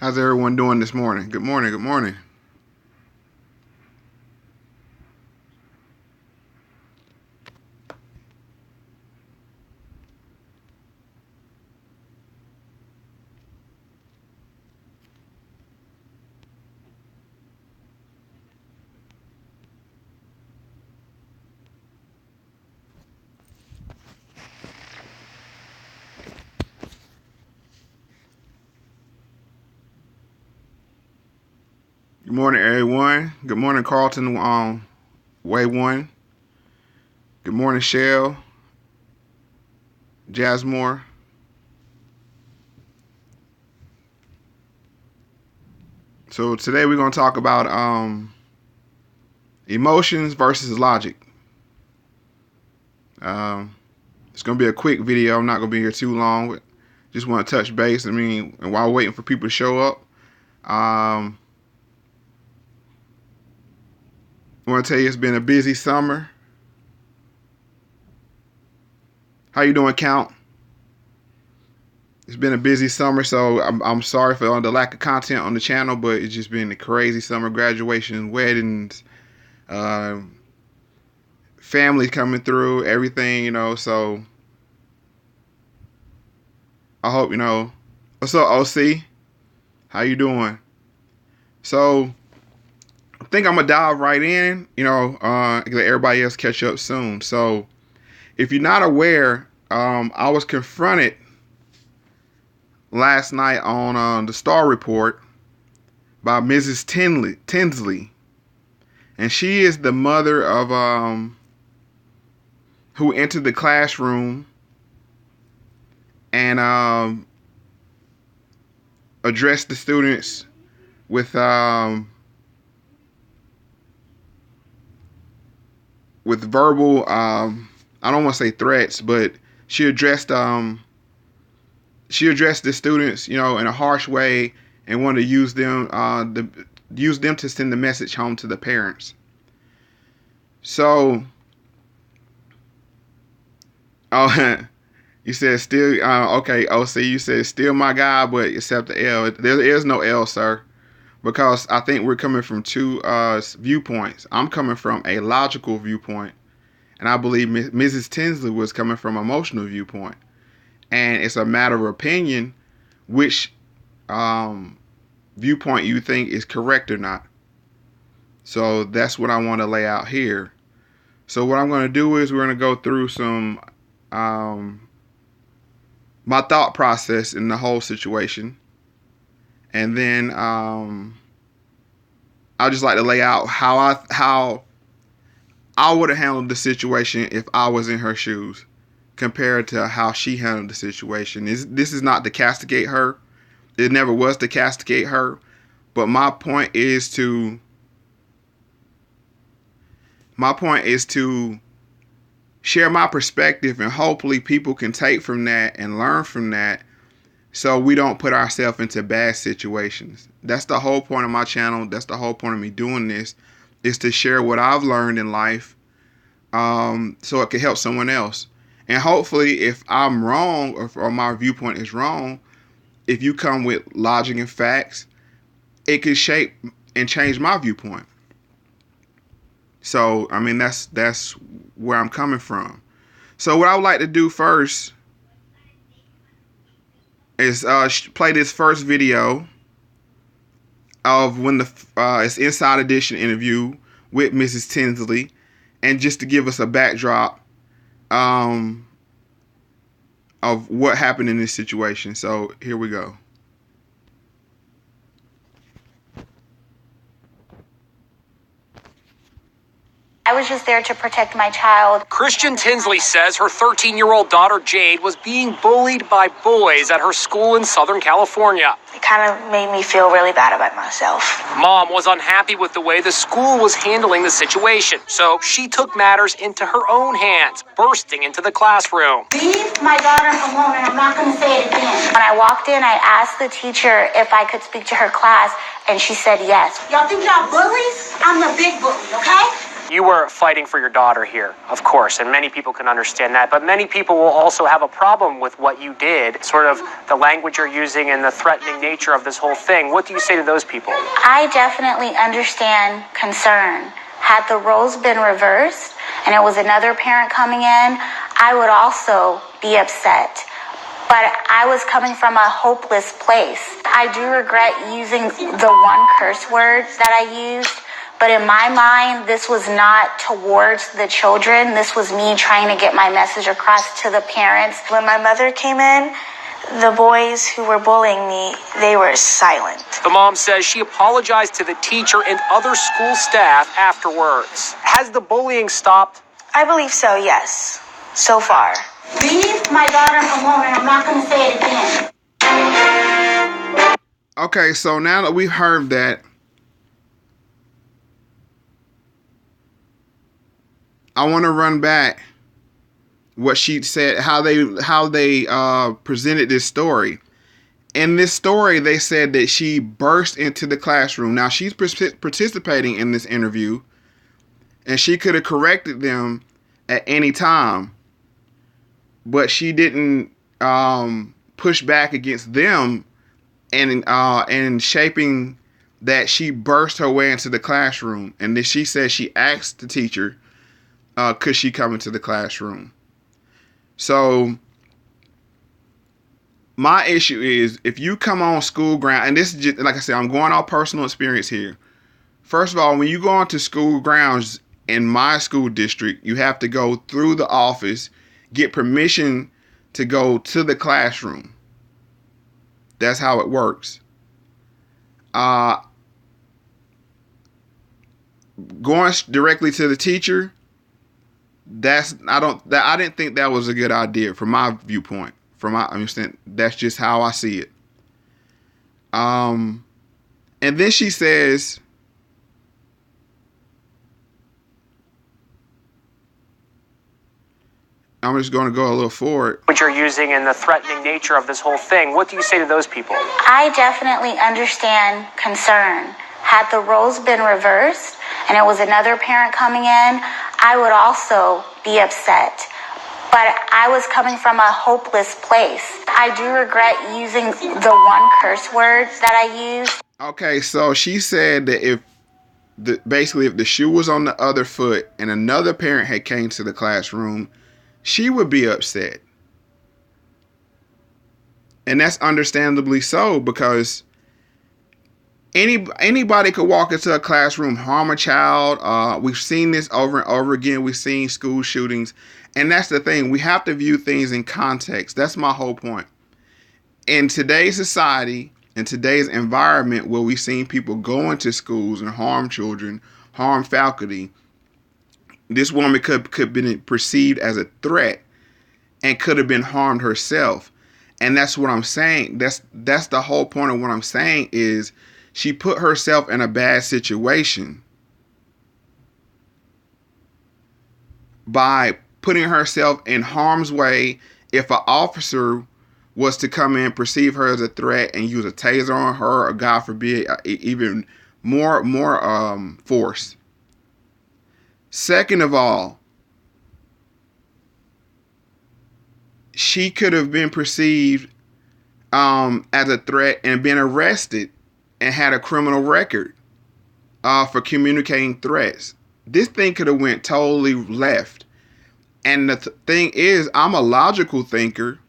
How's everyone doing this morning? Good morning, good morning. Good morning, everyone. Good morning, Carlton, Way 1. Good morning, Shell, Jasmore. So today we're going to talk about emotions versus logic. It's going to be a quick video. I'm not going to be here too long, but just want to touch base. And while waiting for people to show up, I want to tell you it's been a busy summer. How you doing, Count? It's been a busy summer, so I'm sorry for the lack of content on the channel, but it's just been a crazy summer. Graduation, weddings, family coming through, everything, so I hope, what's up, OC? How you doing? So I think I'm gonna dive right in, let everybody else catch up soon. So if you're not aware, I was confronted last night on the Star Report by Mrs. Tinsley, and she is the mother of who entered the classroom and addressed the students with verbal I don't want to say threats, but she addressed the students, in a harsh way, and wanted to use them to send the message home to the parents. So, oh, you said still okay, OC. You said still my guy, but except the L. There is no L, sir, because I think we're coming from two viewpoints. I'm coming from a logical viewpoint, and I believe Mrs. Tinsley was coming from an emotional viewpoint. And it's a matter of opinion which viewpoint you think is correct or not. So that's what I want to lay out here. So what I'm going to do is we're going to go through some my thought process in the whole situation, and then I just like to lay out how I would have handled the situation if I was in her shoes, compared to how she handled the situation. This is not to castigate her. It never was to castigate her. But my point is to share my perspective, and hopefully people can take from that and learn from that, so we don't put ourselves into bad situations. That's the whole point of my channel. That's the whole point of me doing this, is to share what I've learned in life, so it can help someone else. And hopefully, if I'm wrong, or my viewpoint is wrong, if you come with logic and facts, it could shape and change my viewpoint. So, that's where I'm coming from. So what I would like to do first is play this first video of when it's Inside Edition interview with Mrs. Tinsley, and just to give us a backdrop of what happened in this situation. So here we go. I was just there to protect my child. Christian Tinsley says her 13-year-old daughter Jade was being bullied by boys at her school in Southern California. It kind of made me feel really bad about myself. Mom was unhappy with the way the school was handling the situation, so she took matters into her own hands, bursting into the classroom. Leave my daughter alone, and I'm not going to say it again. When I walked in, I asked the teacher if I could speak to her class, and she said yes. Y'all think y'all bullies? I'm the big bully, okay? You were fighting for your daughter here, of course, and many people can understand that, but many people will also have a problem with what you did, sort of the language you're using and the threatening nature of this whole thing. What do you say to those people? I definitely understand concern. Had the roles been reversed and it was another parent coming in, I would also be upset. But I was coming from a hopeless place. I do regret using the one curse word that I used, but in my mind, this was not towards the children. This was me trying to get my message across to the parents. When my mother came in, the boys who were bullying me, they were silent. The mom says she apologized to the teacher and other school staff afterwards. Has the bullying stopped? I believe so, yes. So far. Leave my daughter alone, and I'm not going to say it again. Okay, so now that we've heard that, I want to run back what she said, how they presented this story. In this story, they said that she burst into the classroom. Now, she's participating in this interview, and she could have corrected them at any time, but she didn't push back against them, and shaping that she burst her way into the classroom. And then she said she asked the teacher, could she come into the classroom? So my issue is, if you come on school ground, and this is just, like I said, I'm going off personal experience here. First of all, when you go onto school grounds in my school district, you have to go through the office, get permission to go to the classroom. That's how it works. Going directly to the teacher, I didn't think that was a good idea from my viewpoint. From my understanding, that's just how I see it. And then she says, I'm just going to go a little forward. What you're using and the threatening nature of this whole thing. What do you say to those people? I definitely understand concern. Had the roles been reversed and it was another parent coming in, I would also be upset. But I was coming from a hopeless place. I do regret using the one curse word that I used. Okay, so she said that if the shoe was on the other foot and another parent had came to the classroom, she would be upset. And that's understandably so, because anybody could walk into a classroom, harm a child. We've seen this over and over again. We've seen school shootings. And that's the thing. We have to view things in context. That's my whole point. In today's society, in today's environment where we've seen people go into schools and harm children, harm faculty, this woman could have been perceived as a threat and could have been harmed herself. And that's what I'm saying. That's the whole point of what I'm saying is she put herself in a bad situation by putting herself in harm's way. If an officer was to come in, perceive her as a threat, and use a taser on her, or God forbid, even more force. Second of all, she could have been perceived as a threat and been arrested and had a criminal record for communicating threats. This thing could have went totally left. And the thing is, I'm a logical thinker.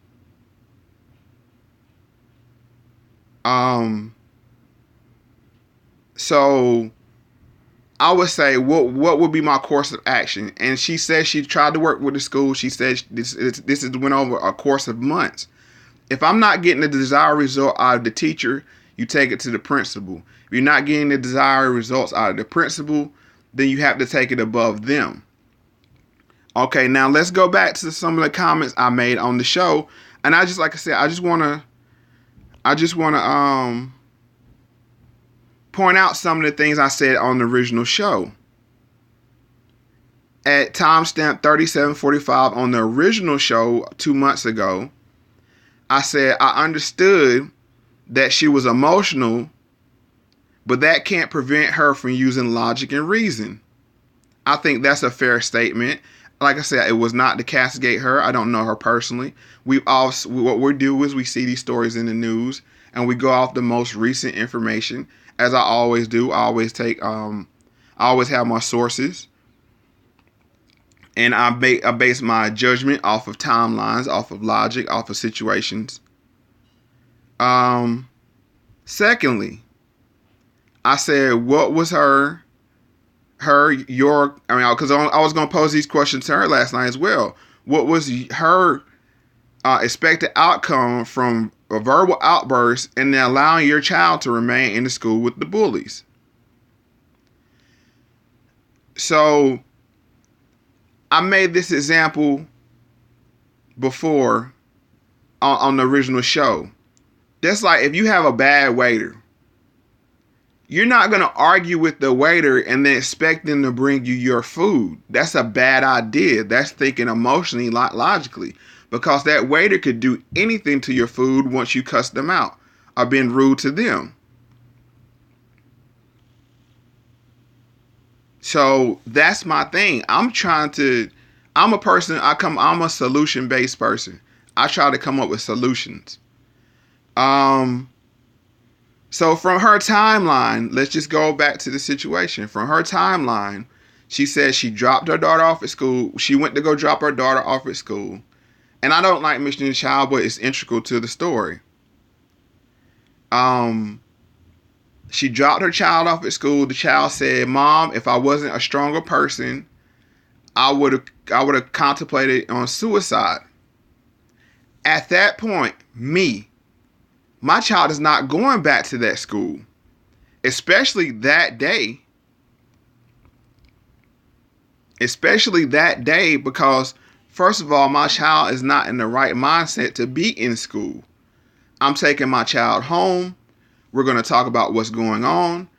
So I would say, what would be my course of action? And she said she tried to work with the school. She said this went over a course of months. If I'm not getting the desired result out of the teacher, you take it to the principal. If you're not getting the desired results out of the principal, then you have to take it above them. Okay, now let's go back to some of the comments I made on the show. And I just want to point out some of the things I said on the original show. At timestamp 37:45 on the original show 2 months ago, I said I understood that she was emotional, but that can't prevent her from using logic and reason. I think that's a fair statement. Like I said, it was not to castigate her. I don't know her personally. What we do is we see these stories in the news and we go off the most recent information. As I always do, I always have my sources, and I base my judgment off of timelines, off of logic, off of situations. Secondly, I said, what was because I was going to pose these questions to her last night as well. What was her expected outcome from a verbal outburst and then allowing your child to remain in the school with the bullies? So I made this example before on the original show. That's like if you have a bad waiter, you're not going to argue with the waiter and then expect them to bring you your food. That's a bad idea. That's thinking emotionally, not logically, because that waiter could do anything to your food once you cuss them out or been rude to them. So that's my thing. I'm a solution-based person. I try to come up with solutions. So from her timeline, let's just go back to the situation. From her timeline, she said she dropped her daughter off at school. She went to go drop her daughter off at school. And I don't like mentioning the child, but it's integral to the story. She dropped her child off at school. The child said, "Mom, if I wasn't a stronger person, I would have contemplated on suicide." At that point, my child is not going back to that school, especially that day. Because first of all, my child is not in the right mindset to be in school. I'm taking my child home. We're going to talk about what's going on,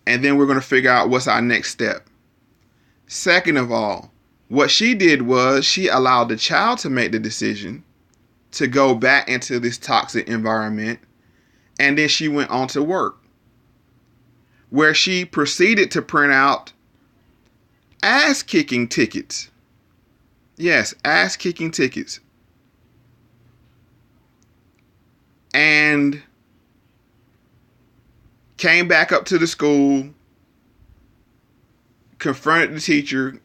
and then we're going to figure out what's our next step. Second of all, what she did was she allowed the child to make the decision to go back into this toxic environment, and then she went on to work, where she proceeded to print out ass-kicking tickets. Yes, ass-kicking tickets. And came back up to the school, confronted the teacher,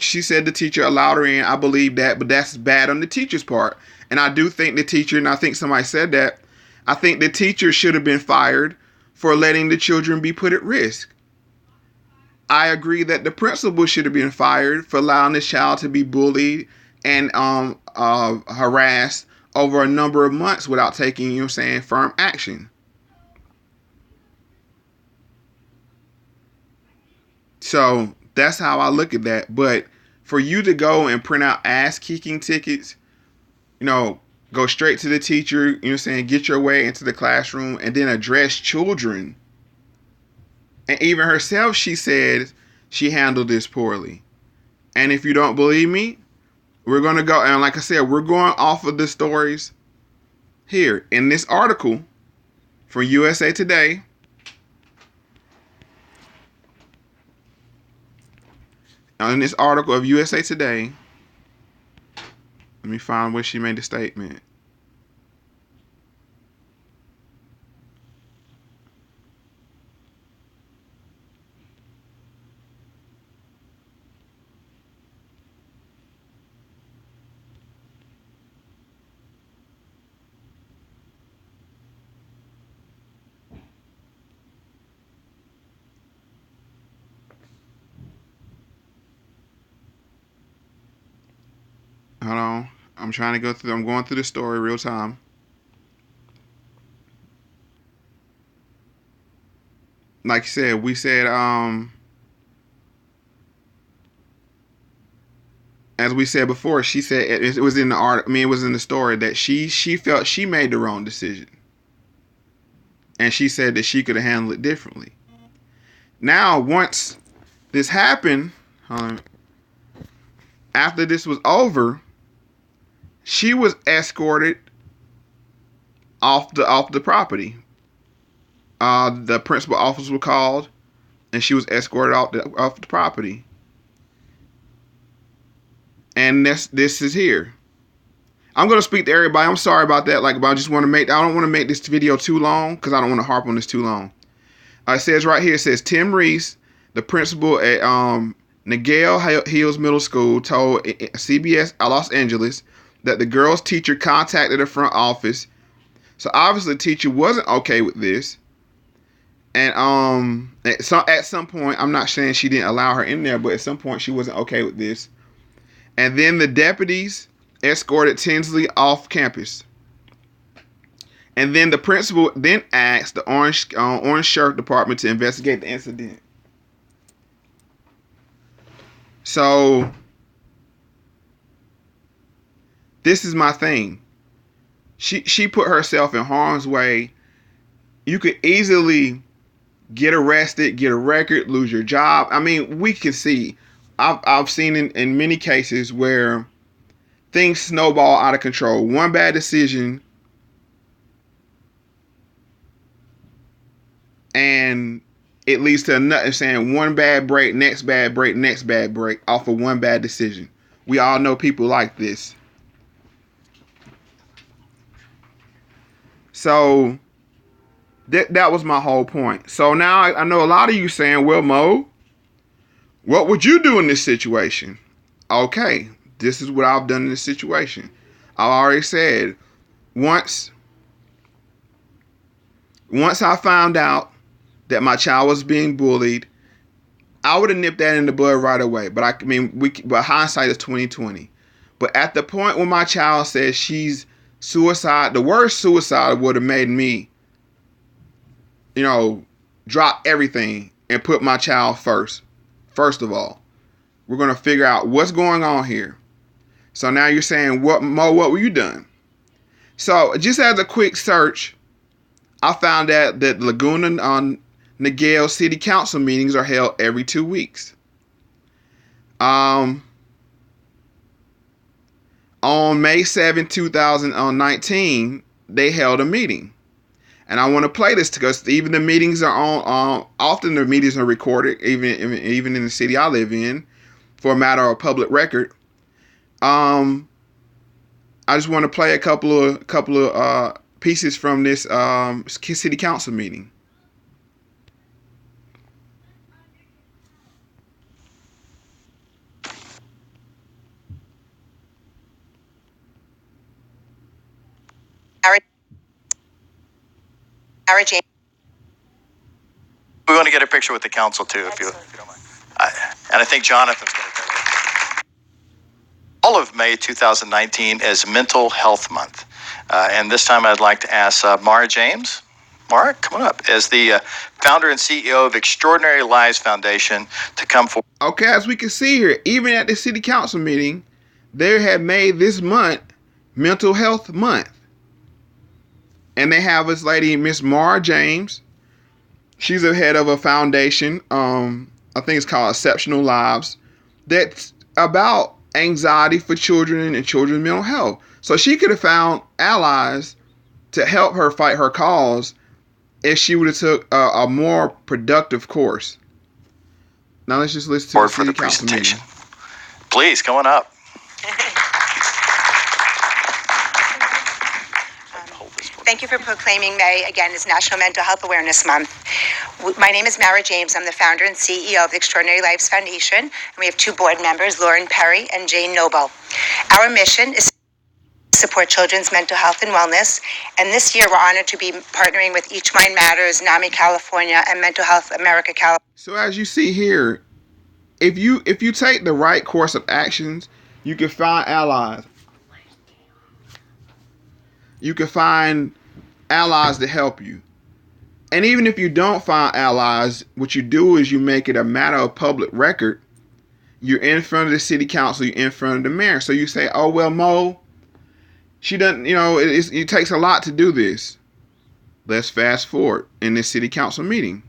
she said the teacher allowed her in. I believe that, but that's bad on the teacher's part. And I do think the teacher, and I think somebody said that, I think the teacher should have been fired for letting the children be put at risk. I agree that the principal should have been fired for allowing this child to be bullied and harassed over a number of months without taking, firm action. So that's how I look at that. But for you to go and print out ass-kicking tickets, go straight to the teacher, get your way into the classroom and then address children. And even herself, she said she handled this poorly. And if you don't believe me, we're going to go, and like I said, we're going off of the stories here in this article from USA Today. In this article of USA Today, let me find where she made the statement. Hold on. I'm going through the story real time. Like you said, we said, as we said before, she said it was in the it was in the story that she felt she made the wrong decision. And she said that she could have handled it differently. Now, once this happened, after this was over, she was escorted off the property. The principal officer was called, and she was escorted off the property. And this is here. I'm gonna speak to everybody. I'm sorry about that. Like, but I just want to make. I don't want to make this video too long because I don't want to harp on this too long. It says right here. It says Tim Reese, the principal at Nagel Hills Middle School, told CBS Los Angeles that the girl's teacher contacted the front office. So obviously, the teacher wasn't okay with this. And at some point, I'm not saying she didn't allow her in there, but at some point she wasn't okay with this. And then the deputies escorted Tinsley off campus. And then the principal then asked the Orange Sheriff Department to investigate the incident. So this is my thing. She put herself in harm's way. You could easily get arrested, get a record, lose your job. I mean, we can see. I've seen in many cases where things snowball out of control. One bad decision and it leads to another, saying one bad break, next bad break, next bad break off of one bad decision. We all know people like this. So that was my whole point. So now I know a lot of you saying, well, Mo, what would you do in this situation? Okay, this is what I've done in this situation. I already said, once I found out that my child was being bullied, I would have nipped that in the bud right away. But but hindsight is 20/20. But at the point when my child says she's suicide, the word suicide would have made me, drop everything and put my child first. First of all, we're going to figure out what's going on here. So now you're saying, Mo, what were you done? So just as a quick search, I found out that Laguna on Nagel City Council meetings are held every 2 weeks. On May 7, 2019, they held a meeting. And I want to play this because even the meetings are on. Often the meetings are recorded, even in the city I live in, for a matter of public record. I just want to play a couple of pieces from this city council meeting. James. We want to get a picture with the council too, if you don't mind. And I think Jonathan's going to take it. All of May 2019 is Mental Health Month. And this time I'd like to ask Mara James. Mara, come on up. As the founder and CEO of Extraordinary Lives Foundation to come forward. Okay, as we can see here, even at the city council meeting, they had made this month Mental Health Month. And they have this lady, Miss Mara James. She's the head of a foundation. I think it's called Exceptional Lives. That's about anxiety for children and children's mental health. So she could have found allies to help her fight her cause if she would have took a more productive course. Now let's just listen to the city council presentation. Please, come on up. Thank you for proclaiming May, again, as National Mental Health Awareness Month. My name is Mara James. I'm the founder and CEO of the Extraordinary Lives Foundation, and we have 2 board members, Lauren Perry and Jane Noble. Our mission is to support children's mental health and wellness, and this year we're honored to be partnering with Each Mind Matters, NAMI California, and Mental Health America California. So as you see here, if you take the right course of actions, you can find allies. You can find allies to help you. And even if you don't find allies, what you do is you make it a matter of public record. You're in front of the city council, you're in front of the mayor. So you say, oh, well, Mo, she doesn't, it takes a lot to do this. Let's fast forward in this city council meeting.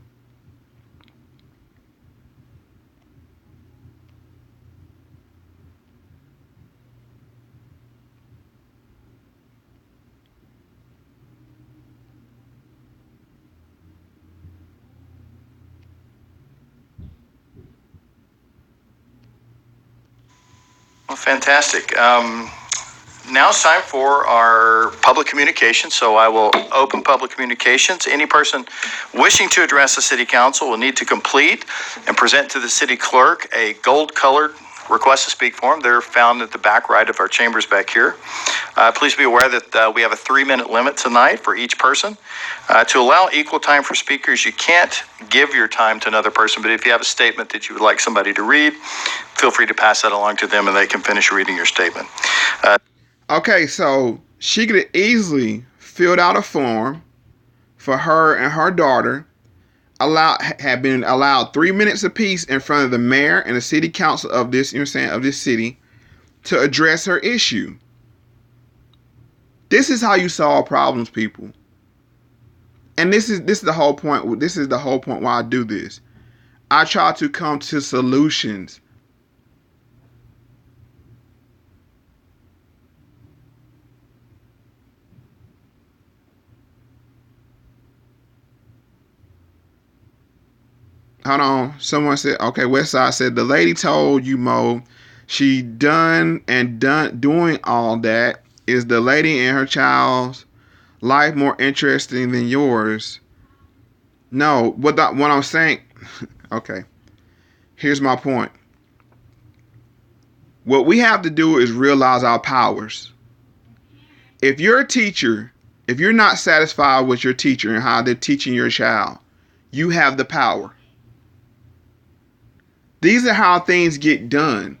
Well, fantastic. Now it's time for our public communications. So I will open public communications. Any person wishing to address the city council will need to complete and present to the city clerk a gold-colored request to speak form. They're found at the back right of our chambers back here. Please be aware that we have a 3-minute limit tonight for each person. To allow equal time for speakers, you can't give your time to another person, but if you have a statement that you would like somebody to read, feel free to pass that along to them and they can finish reading your statement. Okay, so she could have easily filled out a form for her and her daughter, had been allowed 3 minutes apiece in front of the mayor and the city council of this, of this city, to address her issue. This is how you solve problems, people. And this is the whole point. This is the whole point why I do this. I try to come to solutions. Hold on. Someone said, okay, Westside said, the lady told you, Mo, she doing all that. Is the lady and her child's life more interesting than yours? No, what I'm saying, okay, here's my point. What we have to do is realize our powers. If you're a teacher, if you're not satisfied with your teacher and how they're teaching your child, you have the power. These are how things get done.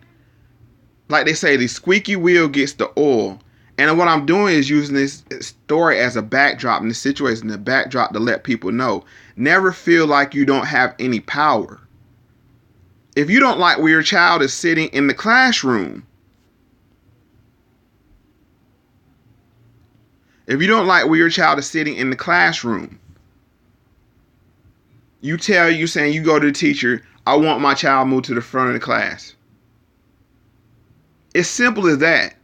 Like they say, the squeaky wheel gets the oil. And what I'm doing is using this story as a backdrop in the situation, the backdrop to let people know. Never feel like you don't have any power. If you don't like where your child is sitting in the classroom, if you don't like where your child is sitting in the classroom, you go to the teacher, I want my child moved to the front of the class. It's simple as that.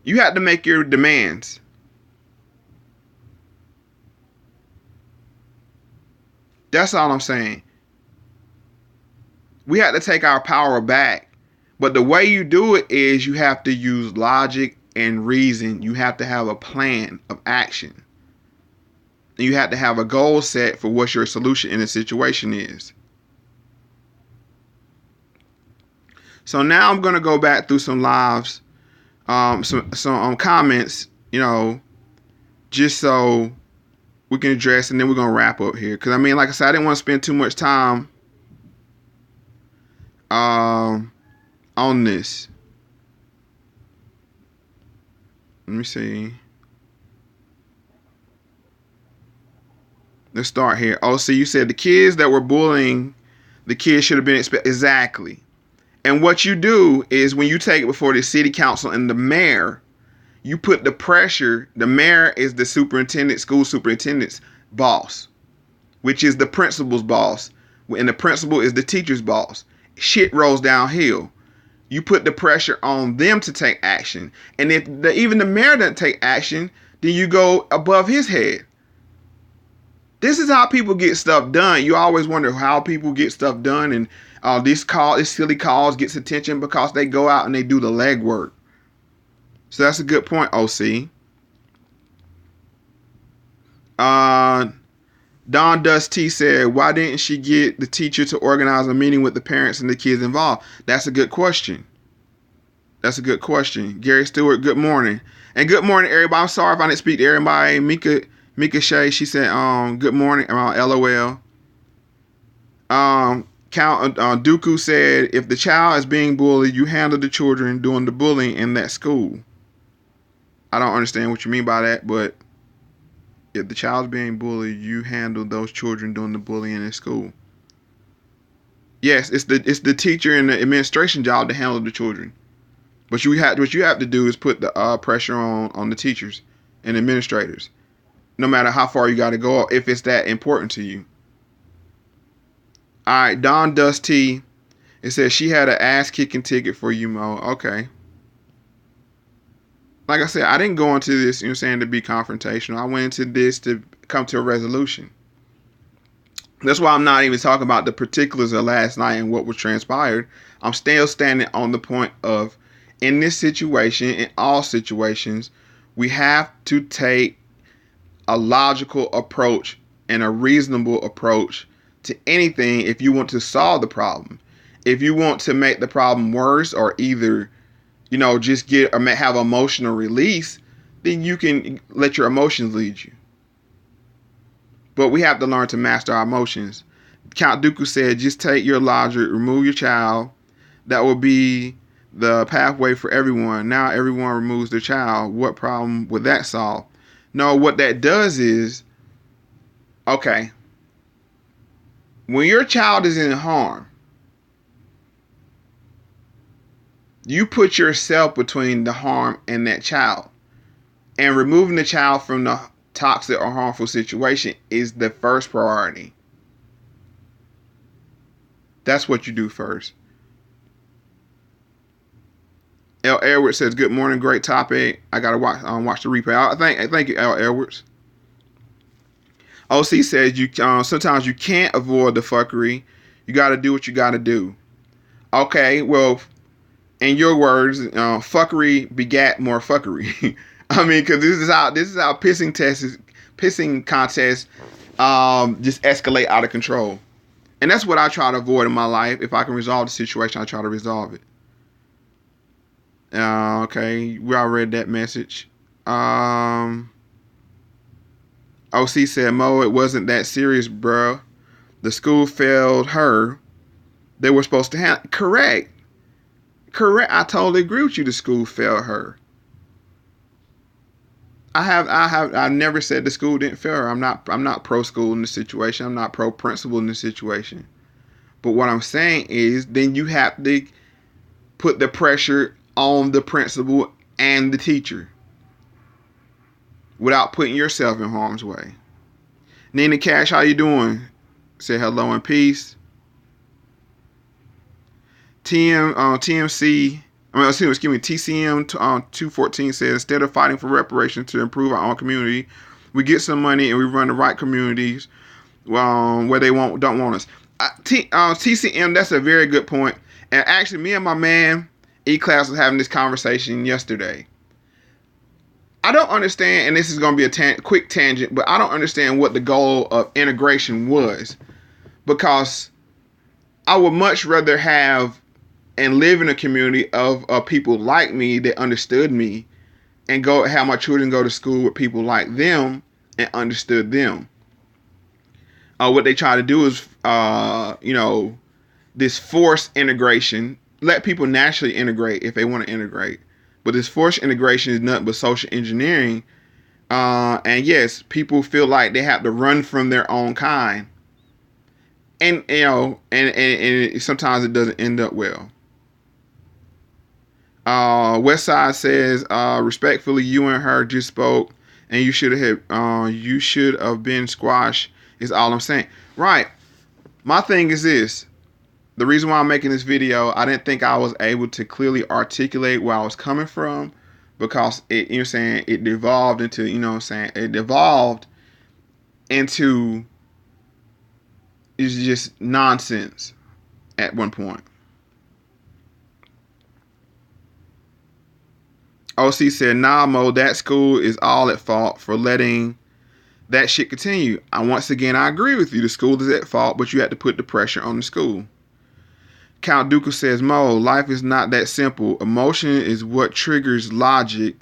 You have to make your demands. That's all I'm saying. We have to take our power back. But the way you do it is you have to use logic and reason. You have to have a plan of action. And you have to have a goal set for what your solution in a situation is. So now I'm going to go back through some lives, some comments, just so we can address, and then we're going to wrap up here. Because, like I said, I didn't want to spend too much time on this. Let me see. Let's start here. Oh, so you said the kids that were bullying, the kids should have been exactly. And what you do is when you take it before the city council and the mayor, you put the pressure. The mayor is the school superintendent's boss, which is the principal's boss. And the principal is the teacher's boss. Shit rolls downhill. You put the pressure on them to take action. And if even the mayor doesn't take action, then you go above his head. This is how people get stuff done. You always wonder how people get stuff done, and this silly cause gets attention because they go out and they do the legwork. So that's a good point, OC. Don Dusty said, why didn't she get the teacher to organize a meeting with the parents and the kids involved? That's a good question. Gary Stewart, good morning. And good morning, everybody. I'm sorry if I didn't speak to everybody. Mika Shea, she said, good morning, LOL. Count Dooku said, if the child is being bullied, you handle the children doing the bullying in that school. I don't understand what you mean by that, but if the child's being bullied, you handle those children doing the bullying in school. Yes, it's the teacher and the administration job to handle the children. But what you have to do is put the pressure on the teachers and administrators, no matter how far you got to go, if it's that important to you. All right, Don Dusty, it says she had an ass-kicking ticket for you, Mo. Okay. Like I said, I didn't go into this, to be confrontational. I went into this to come to a resolution. That's why I'm not even talking about the particulars of last night and what was transpired. I'm still standing on the point of, in this situation, in all situations, we have to take a logical approach and a reasonable approach to anything if you want to solve the problem. If you want to make the problem worse, or either, just get or have emotional release, then you can let your emotions lead you. But we have to learn to master our emotions. Count Dooku said, just take your logic, remove your child. That will be the pathway for everyone. Now everyone removes their child. What problem would that solve? No, what that does is, okay, when your child is in harm, you put yourself between the harm and that child. And removing the child from the toxic or harmful situation is the first priority. That's what you do first. L. Edwards says, good morning, great topic. I gotta watch the replay. Thank you, L. Edwards. OC says, sometimes you can't avoid the fuckery. You gotta do what you gotta do. Okay, well, in your words, fuckery begat more fuckery. I mean, because this is how pissing contests just escalate out of control. And that's what I try to avoid in my life. If I can resolve the situation, I try to resolve it. Okay, we already read that message. OC said, Mo, it wasn't that serious, bro. The school failed her. They were supposed to have... Correct. I totally agree with you. The school failed her. I've never said the school didn't fail her. I'm not pro school in this situation. I'm not pro principal in this situation. But what I'm saying is, then you have to put the pressure on the principal and the teacher without putting yourself in harm's way. Nina Cash, how you doing? Say hello and peace. TCM 214 says, instead of fighting for reparations to improve our own community, we get some money and we run the right communities where they don't want us. TCM, that's a very good point. And actually, me and my man E-Class was having this conversation yesterday. I don't understand, and this is going to be a quick tangent, but I don't understand what the goal of integration was, because I would much rather have and live in a community of people like me that understood me, and have my children go to school with people like them and understood them. What they try to do is, this forced integration. Let people naturally integrate if they want to integrate. But this forced integration is nothing but social engineering. And yes, people feel like they have to run from their own kind. And, and sometimes it doesn't end up well. Westside says, respectfully, you and her just spoke, and you should have been squashed, is all I'm saying. Right. My thing is this. The reason why I'm making this video, I didn't think I was able to clearly articulate where I was coming from, because it devolved into, it's just nonsense at one point. OC said, nah, Mo, that school is all at fault for letting that shit continue. Once again, I agree with you. The school is at fault, but you have to put the pressure on the school. Count Dooku says, Mo, life is not that simple. Emotion is what triggers logic.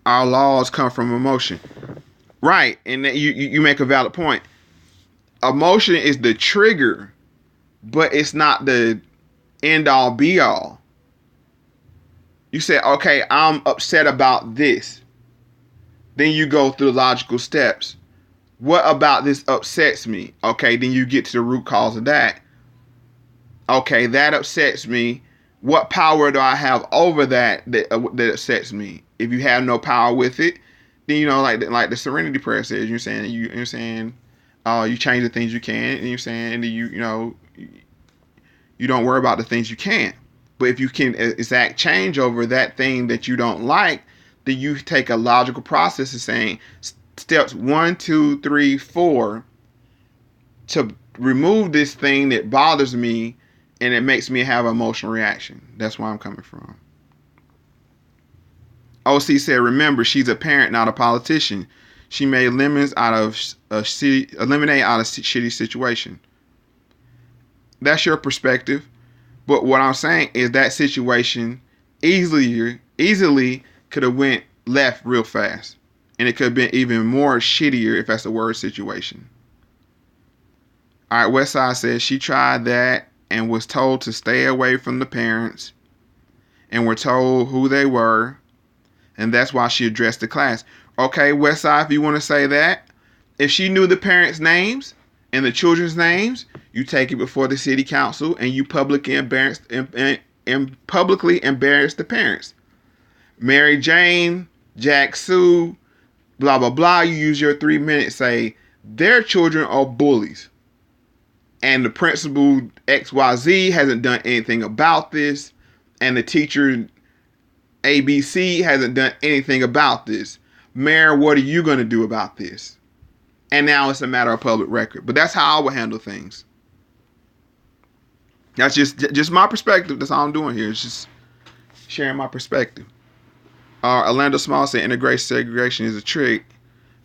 Our laws come from emotion. Right, and you make a valid point. Emotion is the trigger, but it's not the end-all, be-all. You say, okay, I'm upset about this. Then you go through the logical steps. What about this upsets me? Okay, then you get to the root cause of that. Okay, that upsets me. What power do I have over that upsets me? If you have no power with it, then like the Serenity Prayer says, you change the things you can, and you're saying you don't worry about the things you can't. But if you can exact change over that thing that you don't like, then you take a logical process of saying steps 1, 2, 3, 4. to remove this thing that bothers me and it makes me have an emotional reaction. That's where I'm coming from. OC said, remember, she's a parent, not a politician. She made lemonade out of shitty situation. That's your perspective. But what I'm saying is that situation easily could have went left real fast. And it could have been even more shittier, if that's the word, situation. All right, Westside says she tried that and was told to stay away from the parents and were told who they were. And that's why she addressed the class. Okay, Westside, if you want to say that, if she knew the parents' names and the children's names, you take it before the city council and you publicly embarrass the parents. Mary Jane, Jack Sue, blah, blah, blah. You use your 3 minutes. Say, their children are bullies. And the principal XYZ hasn't done anything about this. And the teacher ABC hasn't done anything about this. Mayor, what are you going to do about this? And now it's a matter of public record. But that's how I would handle things. That's just my perspective. That's all I'm doing here. It's just sharing my perspective. Orlando Small said integration segregation is a trick.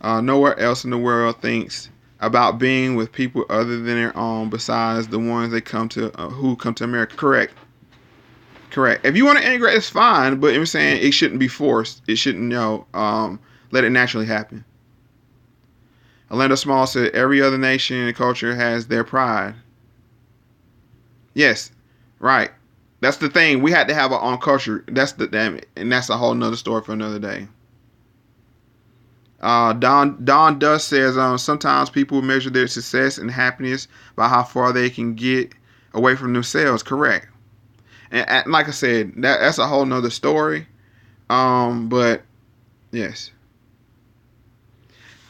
Nowhere else in the world thinks about being with people other than their own besides the ones they come to who come to America. Correct. If you want to integrate, it's fine, but I'm saying it shouldn't be forced. It shouldn't, let it naturally happen. Orlando Small said every other nation and culture has their pride. Yes, right. That's the thing. We had to have our own culture. And that's a whole nother story for another day. Don Dust says sometimes people measure their success and happiness by how far they can get away from themselves. Correct. And like I said, that's a whole nother story. But yes.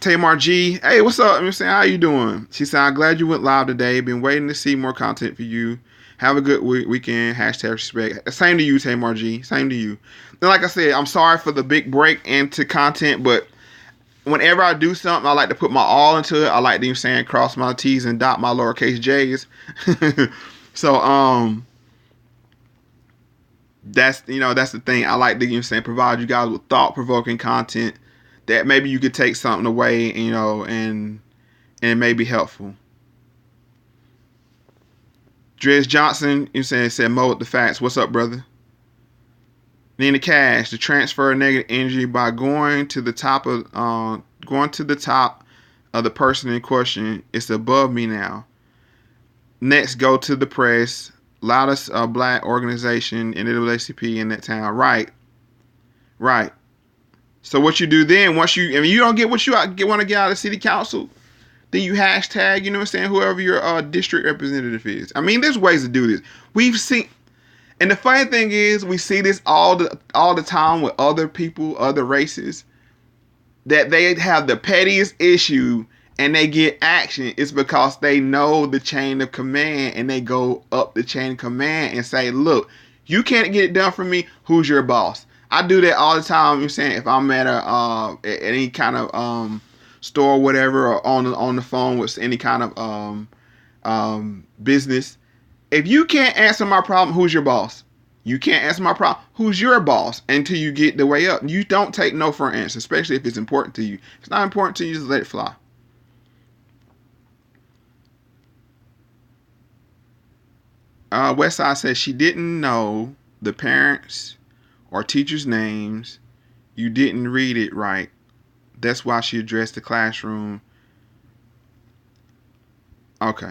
Tamar G, hey, what's up? I'm saying, how you doing? She said, I'm glad you went live today. Been waiting to see more content for you. Have a good weekend. #respect. Same to you, Tamar G. Same to you. And like I said, I'm sorry for the big break into content, but whenever I do something, I like to put my all into it. I like to cross my T's and dot my lowercase J's. So that's the thing. I like to provide you guys with thought-provoking content that maybe you could take something away, and it may be helpful. Dres Johnson, said Mo with the facts. What's up, brother? Nina Cash, to transfer negative energy by going to the top of the person in question. It's above me now. Next, go to the press. Loudest black organization in NAACP in that town. Right. So what you do then, once you don't get what you want to get out of the city council, then you hashtag, whoever your district representative is. There's ways to do this. We've seen, and the funny thing is, we see this all the time with other people, other races, that they have the pettiest issue and they get action. It's because they know the chain of command and they go up the chain of command and say, look, you can't get it done for me. Who's your boss? I do that all the time. If I'm at any kind of store or whatever, or on the phone with any kind of business, if you can't answer my problem, who's your boss? You can't answer my problem, who's your boss? Until you get the way up. You don't take no for an answer, especially if it's important to you. If it's not important to you, just let it fly. Westside says she didn't know the parents or teachers' names. You didn't read it right. That's why she addressed the classroom. Okay.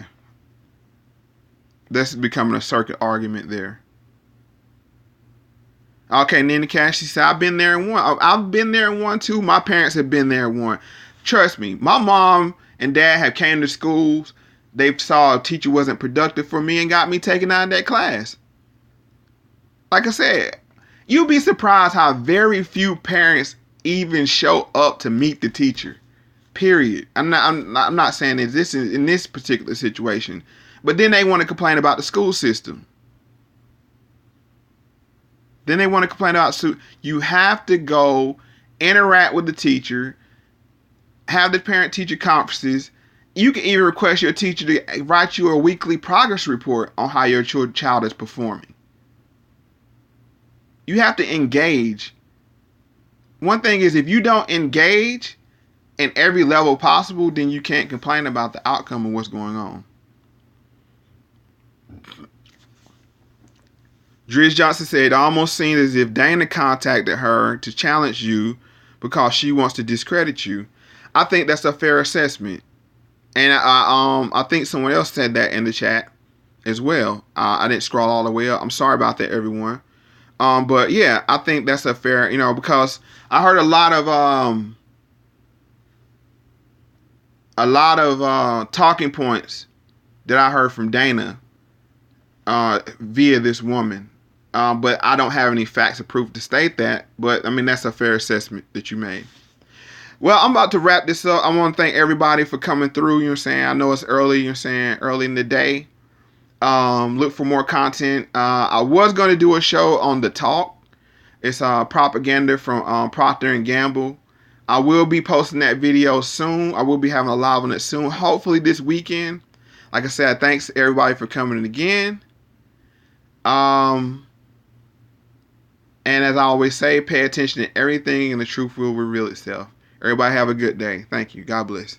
That's becoming a circuit argument there. Okay, Nina Cash, she said, I've been there in one. I've been there in one too. My parents have been there in one. Trust me, my mom and dad have came to schools. They saw a teacher wasn't productive for me and got me taken out of that class. Like I said, you'll be surprised how very few parents even show up to meet the teacher. Period. I'm not saying that this is in this particular situation, but then they want to complain about the school system. Then they want to complain about you have to go interact with the teacher, have the parent-teacher conferences, You can even request your teacher to write you a weekly progress report on how your child is performing. You have to engage. One thing is, if you don't engage in every level possible, then you can't complain about the outcome of what's going on. Driz Johnson said, it almost seemed as if Dana contacted her to challenge you because she wants to discredit you. I think that's a fair assessment. And I think someone else said that in the chat as well. I didn't scroll all the way up. I'm sorry about that, everyone. But yeah, I think that's a fair, because I heard a lot of talking points that I heard from Dana via this woman. But I don't have any facts or proof to state that. But I mean, that's a fair assessment that you made. Well, I'm about to wrap this up. I want to thank everybody for coming through. You know what I'm saying? I know it's early, early in the day. Look for more content. I was going to do a show on The Talk. It's propaganda from Procter & Gamble. I will be posting that video soon. I will be having a live on it soon. Hopefully this weekend. Like I said, thanks everybody for coming in again. And as I always say, pay attention to everything and the truth will reveal itself. Everybody have a good day. Thank you. God bless.